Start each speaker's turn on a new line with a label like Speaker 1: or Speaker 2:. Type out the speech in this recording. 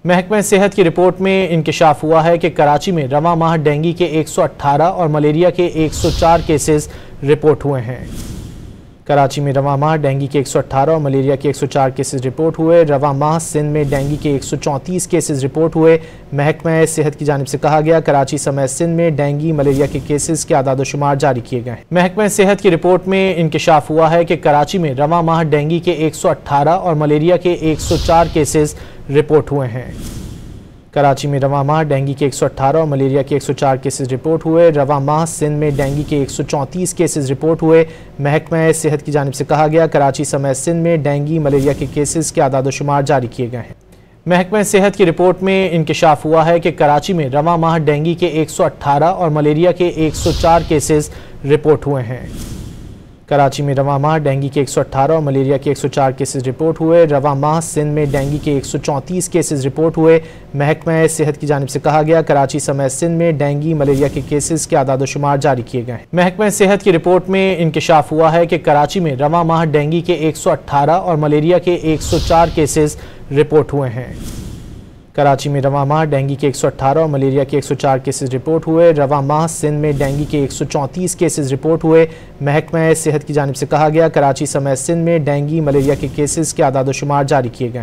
Speaker 1: महकमा सेहत की रिपोर्ट में इंकशाफ हुआ है कि कराची में रवां माह डेंगू के 118 और मलेरिया के 104 केसेस रिपोर्ट हुए हैं। कराची में रवां माह डेंगू के 118 और मलेरिया के 104 केसेस रिपोर्ट हुए। रवां माह सिंध में डेंगू के 134 केसेस रिपोर्ट हुए। महकमा सेहत की जानिब से कहा गया, कराची समेत सिंध में डेंगू मलेरिया के केसेस के आदाद-ओ-शुमार जारी किए गए हैं। महकमा सेहत की रिपोर्ट में इंकशाफ हुआ है कि कराची में रवां माह डेंगू के 118 और मलेरिया के 104 केसेस रिपोर्ट हुए हैं। कराची में रवां माह डेंगू के 118 और मलेरिया के 104 केसेस रिपोर्ट हुए। रवां माह सिंध में डेंगू के 134 केसेस रिपोर्ट हुए। महकमा सेहत की जानिब से कहा गया, कराची समेत सिंध में डेंगू मलेरिया के केसेस के आदाद-ओ-शुमार जारी किए गए हैं। महकमा सेहत की रिपोर्ट में इंकशाफ हुआ है कि कराची में रवां माह डेंगू के 118 और मलेरिया के 104 केसेस रिपोर्ट हुए हैं। कराची में रवां माह डेंगू के 118 और मलेरिया के 104 केसेस रिपोर्ट हुए। रवां माह सिंध में डेंगू के 134 केसेस रिपोर्ट हुए। महकमा सेहत की जानिब से कहा गया, कराची समेत सिंध में डेंगू मलेरिया के केसेस के आदाद-ओ-शुमार जारी किए गए हैं। महकमा सेहत की रिपोर्ट में इंकशाफ हुआ है कि कराची में रवां माह डेंगू के 118 और मलेरिया के 104 केसेस रिपोर्ट हुए हैं। कराची में रवां माह डेंगू के 118 और मलेरिया के 104 केसेस रिपोर्ट हुए। रवां माह सिंध में डेंगू के 134 केसेस रिपोर्ट हुए। महकमा सेहत की जानिब से कहा गया, कराची समेत सिंध में डेंगू मलेरिया के केसेस के आदाद-ओ-शुमार जारी किए गए हैं।